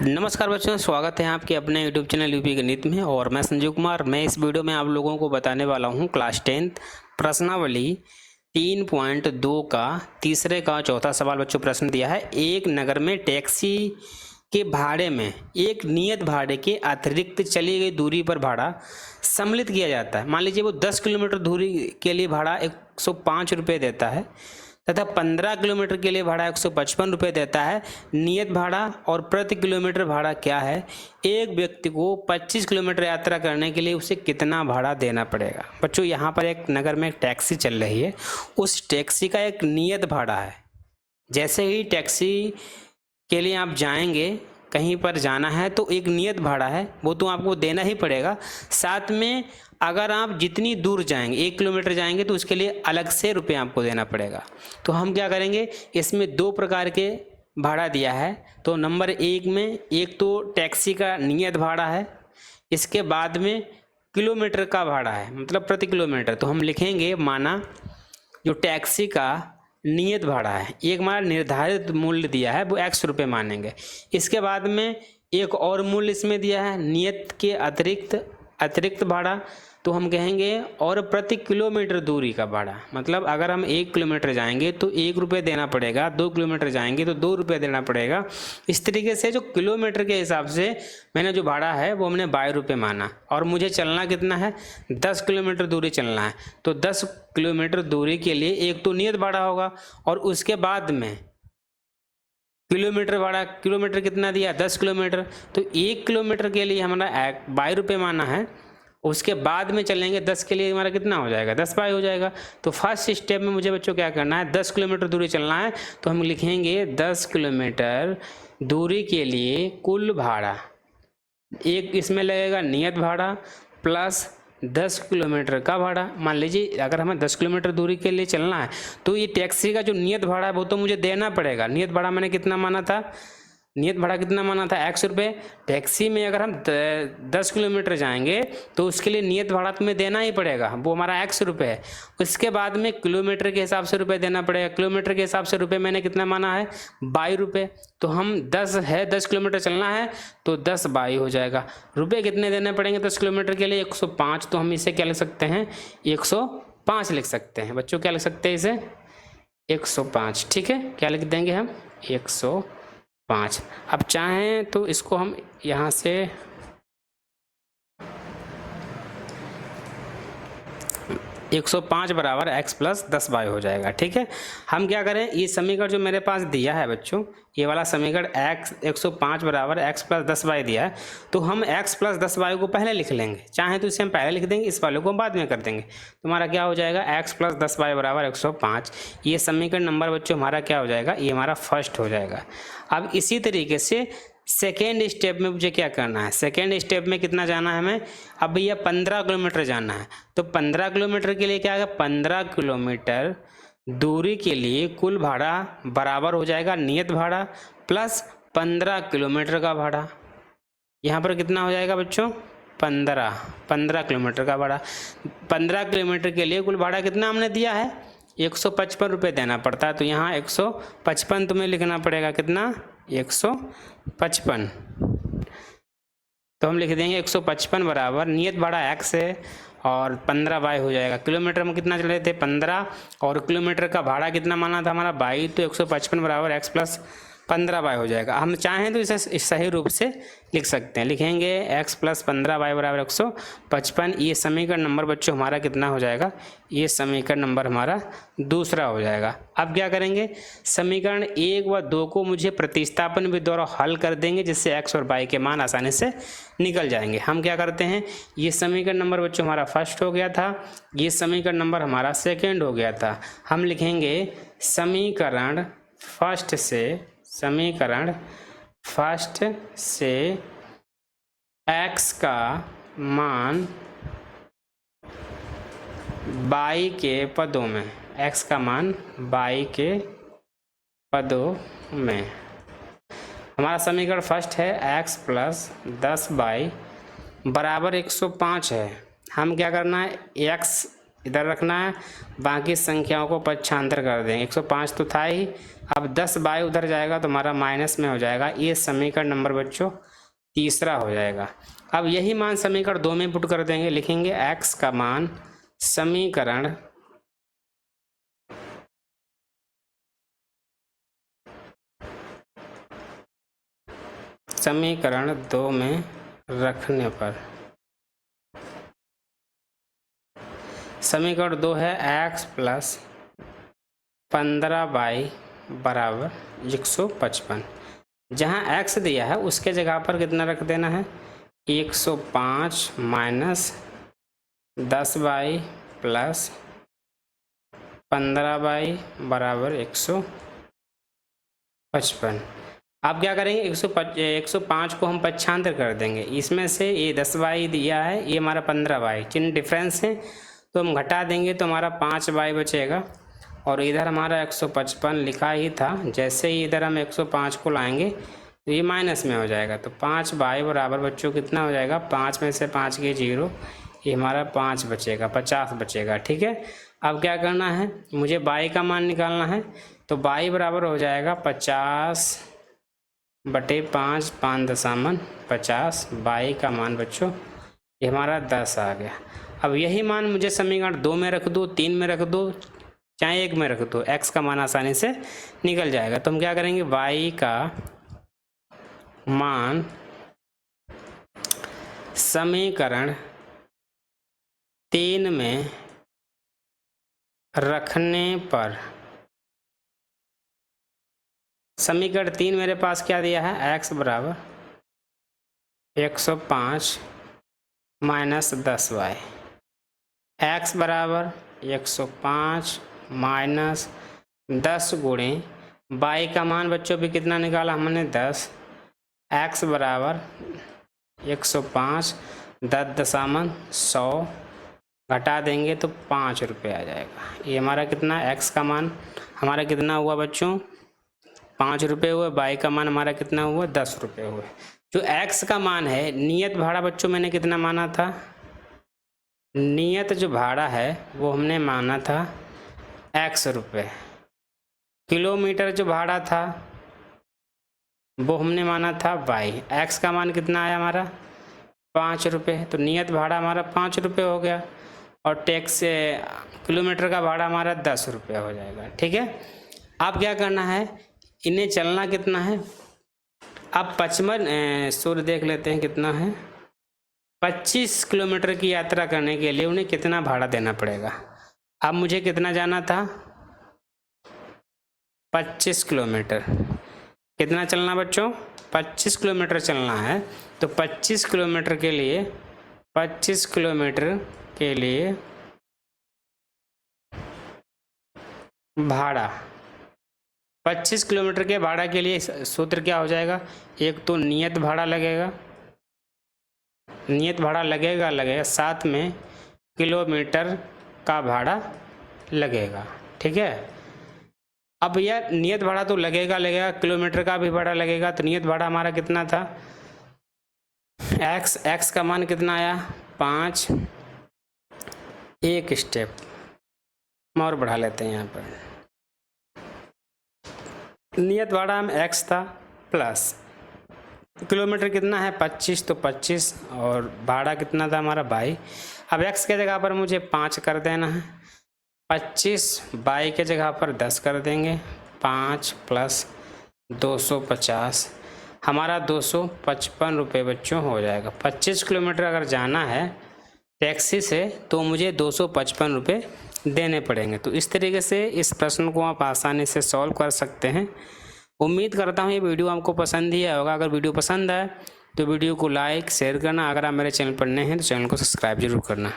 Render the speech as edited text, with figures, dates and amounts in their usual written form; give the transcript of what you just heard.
नमस्कार बच्चों, स्वागत है आपके अपने यूट्यूब चैनल यूपी गणित में। और मैं संजीव कुमार। मैं इस वीडियो में आप लोगों को बताने वाला हूं क्लास 10th प्रश्नावली 3.2 का तीसरे का चौथा सवाल। बच्चों प्रश्न दिया है, एक नगर में टैक्सी के भाड़े में एक नियत भाड़े के अतिरिक्त चली गई दूरी पर भाड़ा सम्मिलित किया जाता है। मान लीजिए वो 10 किलोमीटर दूरी के लिए भाड़ा 105 रुपये देता है तथा 15 किलोमीटर के लिए भाड़ा 155 रुपये देता है। नियत भाड़ा और प्रति किलोमीटर भाड़ा क्या है? एक व्यक्ति को 25 किलोमीटर यात्रा करने के लिए उसे कितना भाड़ा देना पड़ेगा? बच्चों यहाँ पर एक नगर में एक टैक्सी चल रही है, उस टैक्सी का एक नियत भाड़ा है। जैसे ही टैक्सी के लिए आप जाएंगे, कहीं पर जाना है तो एक नियत भाड़ा है, वो तो आपको देना ही पड़ेगा। साथ में अगर आप जितनी दूर जाएंगे, 1 किलोमीटर जाएंगे, तो उसके लिए अलग से रुपये आपको देना पड़ेगा। तो हम क्या करेंगे, इसमें 2 प्रकार के भाड़ा दिया है। तो नंबर 1 में एक तो टैक्सी का नियत भाड़ा है, इसके बाद में किलोमीटर का भाड़ा है, मतलब प्रति किलोमीटर। तो हम लिखेंगे, माना जो टैक्सी का नियत भाड़ा है, एक हमारा निर्धारित मूल्य दिया है, वो x रुपये मानेंगे। इसके बाद में एक और मूल्य इसमें दिया है, नियत के अतिरिक्त भाड़ा। तो हम कहेंगे और प्रति किलोमीटर दूरी का भाड़ा, मतलब अगर हम 1 किलोमीटर जाएंगे तो 1 रुपये देना पड़ेगा, 2 किलोमीटर जाएंगे तो 2 रुपये देना पड़ेगा। इस तरीके से जो किलोमीटर के हिसाब से मैंने जो भाड़ा है वो हमने 22 रुपये माना। और मुझे चलना कितना है, 10 किलोमीटर दूरी चलना है। तो 10 किलोमीटर दूरी के लिए एक तो नियत भाड़ा होगा और उसके बाद में किलोमीटर भाड़ा। किलोमीटर कितना दिया, 10 किलोमीटर। तो 1 किलोमीटर के लिए हमारा 22 रुपये माना है। उसके बाद में चलेंगे 10 के लिए हमारा कितना हो जाएगा, 10 बाई हो जाएगा। तो फर्स्ट स्टेप में मुझे बच्चों क्या करना है, 10 किलोमीटर दूरी चलना है। तो हम लिखेंगे 10 किलोमीटर दूरी के लिए कुल भाड़ा, एक इसमें लगेगा नियत भाड़ा प्लस 10 किलोमीटर का भाड़ा। मान लीजिए अगर हमें 10 किलोमीटर दूरी के लिए चलना है तो ये टैक्सी का जो नियत भाड़ा है वो तो मुझे देना पड़ेगा। नियत भाड़ा मैंने कितना माना था, नियत भाड़ा कितना माना था, 100 रुपये। टैक्सी में अगर हम 10 किलोमीटर जाएंगे तो उसके लिए नियत भाड़ा तुम्हें देना ही पड़ेगा, वो हमारा 100 रुपये है। उसके बाद में किलोमीटर के हिसाब से रुपये देना पड़ेगा। किलोमीटर के हिसाब से रुपये मैंने कितना माना है, 22 रुपये। तो हम 10 किलोमीटर चलना है तो 10 बाई हो जाएगा। रुपये कितने देने पड़ेंगे 10 किलोमीटर के लिए, 105। तो हम इसे क्या लिख सकते हैं, 105 लिख सकते हैं। बच्चों क्या लिख सकते हैं इसे, 105। ठीक है, क्या लिख देंगे हम, 105। अब चाहें तो इसको हम यहाँ से 105 बराबर x प्लस 10 बाई हो जाएगा। ठीक है, हम क्या करें, ये समीकरण जो मेरे पास दिया है बच्चों, ये वाला समीकरण x 105 बराबर x प्लस 10 बाई दिया है। तो हम x प्लस 10 बाई को पहले लिख लेंगे, चाहे तो इसे हम पहले लिख देंगे, इस वाले को हम बाद में कर देंगे। तुम्हारा क्या हो जाएगा, x प्लस 10 बाई बराबर 105। ये समीकरण नंबर बच्चों हमारा क्या हो जाएगा, ये हमारा फर्स्ट हो जाएगा। अब इसी तरीके से सेकेंड स्टेप में मुझे क्या करना है, सेकेंड स्टेप में कितना जाना है हमें, अब भैया 15 किलोमीटर जाना है। तो 15 किलोमीटर के लिए क्या है, 15 किलोमीटर दूरी के लिए कुल भाड़ा बराबर हो जाएगा नियत भाड़ा प्लस 15 किलोमीटर का भाड़ा। यहाँ पर कितना हो जाएगा बच्चों, 15 किलोमीटर का भाड़ा। 15 किलोमीटर के लिए कुल भाड़ा कितना हमने दिया है, 155 रुपये देना पड़ता है। तो यहाँ 155 तुम्हें लिखना पड़ेगा, कितना, 155। तो हम लिख देंगे 155 बराबर नियत भाड़ा x है और 15 बाई हो जाएगा। किलोमीटर में कितना चल रहे थे, 15, और किलोमीटर का भाड़ा कितना माना था हमारा, 22। तो 155 बराबर x प्लस 15 बाई हो जाएगा। हम चाहें तो इसे सही रूप से लिख सकते हैं, लिखेंगे x प्लस 15 बाई बराबर 155। ये समीकरण नंबर बच्चों हमारा कितना हो जाएगा, ये समीकरण नंबर हमारा दूसरा हो जाएगा। अब क्या करेंगे, समीकरण 1 व 2 को मुझे प्रतिस्थापन विधि द्वारा हल कर देंगे, जिससे x और y के मान आसानी से निकल जाएंगे। हम क्या करते हैं, ये समीकरण नंबर बच्चों हमारा फर्स्ट हो गया था, ये समीकरण नंबर हमारा सेकेंड हो गया था। हम लिखेंगे समीकरण फर्स्ट से x का मान y के पदों में, x का मान y के पदों में। हमारा समीकरण फर्स्ट है x प्लस 10 बाई बराबर 105 है। हम क्या करना है, x इधर रखना है, बाकी संख्याओं को पक्षांतर कर देंगे। 105 तो था ही, अब 10 बाई उधर जाएगा तो हमारा माइनस में हो जाएगा। ये समीकरण नंबर बच्चों तीसरा हो जाएगा। अब यही मान समीकरण 2 में पुट कर देंगे, लिखेंगे x का मान समीकरण समीकरण 2 में रखने पर, समीकरण 2 है x प्लस 15 बाई बराबर 155। जहाँ x दिया है उसके जगह पर कितना रख देना है, 105 माइनस 10 बाई प्लस 15 बाई बराबर 155। आप क्या करेंगे, 105 को हम पक्षांतर कर देंगे। इसमें से ये 10 बाई दिया है, ये हमारा 15 बाई, चिन्ह डिफरेंस है तो हम घटा देंगे तो हमारा 5 बाई बचेगा। और इधर हमारा 155 लिखा ही था, जैसे ही इधर हम 105 को लाएंगे तो ये माइनस में हो जाएगा। तो 5 बाई बराबर बच्चों कितना हो जाएगा, 5 में से 5 के 0, ये हमारा 5 बचेगा, 50 बचेगा। ठीक है, अब क्या करना है, मुझे बाई का मान निकालना है। तो बाई बराबर हो जाएगा 50/5, 5.50। बाई का मान बच्चों ये हमारा 10 आ गया। अब यही मान मुझे समीकरण 2 में रख दो, 3 में रख दो, चाहे 1 में रख दो, x का मान आसानी से निकल जाएगा। तो हम क्या करेंगे, y का मान समीकरण 3 में रखने पर, समीकरण 3 मेरे पास क्या दिया है, x बराबर 105 माइनस 10y, x बराबर 105 माइनस 10 गुणे बाई का मान बच्चों भी कितना निकाला हमने, 10। x बराबर 105, 10.100 घटा देंगे तो 5 रुपये आ जाएगा। ये हमारा कितना, x का मान हमारा कितना हुआ बच्चों, 5 रुपये हुए। बाई का मान हमारा कितना हुआ, 10 रुपये हुए। जो x का मान है, नियत भाड़ा बच्चों मैंने कितना माना था, नियत जो भाड़ा है वो हमने माना था x रुपये। किलोमीटर जो भाड़ा था वो हमने माना था y। x का मान कितना आया हमारा, 5 रुपये। तो नियत भाड़ा हमारा 5 रुपये हो गया और टैक्स किलोमीटर का भाड़ा हमारा 10 रुपये हो जाएगा। ठीक है, अब क्या करना है, इन्हें चलना कितना है, अब 55 सूर्य देख लेते हैं कितना है, 25 किलोमीटर की यात्रा करने के लिए उन्हें कितना भाड़ा देना पड़ेगा। अब मुझे कितना जाना था, 25 किलोमीटर। कितना चलना बच्चों, 25 किलोमीटर चलना है। तो 25 किलोमीटर के लिए, 25 किलोमीटर के लिए भाड़ा, 25 किलोमीटर के भाड़ा के लिए सूत्र क्या हो जाएगा, एक तो नियत भाड़ा लगेगा, नियत भाड़ा लगेगा, साथ में किलोमीटर का भाड़ा लगेगा। ठीक है, अब यह नियत भाड़ा तो लगेगा, किलोमीटर का भी भाड़ा लगेगा। तो नियत भाड़ा हमारा कितना था, x का मान कितना आया, 5। एक स्टेप हम और बढ़ा लेते हैं यहाँ पर, नियत भाड़ा हम x था प्लस किलोमीटर कितना है 25, तो 25 और भाड़ा कितना था हमारा बाई। अब x के जगह पर मुझे 5 कर देना है, 25 बाई के जगह पर 10 कर देंगे, 5 प्लस 250 हमारा 255 रुपये बच्चों हो जाएगा। 25 किलोमीटर अगर जाना है टैक्सी से तो मुझे 255 रुपये देने पड़ेंगे। तो इस तरीके से इस प्रश्न को आप आसानी से सॉल्व कर सकते हैं। उम्मीद करता हूँ ये वीडियो आपको पसंद ही आया होगा। अगर वीडियो पसंद आए तो वीडियो को लाइक शेयर करना, अगर आप मेरे चैनल पर नए हैं तो चैनल को सब्सक्राइब जरूर करना।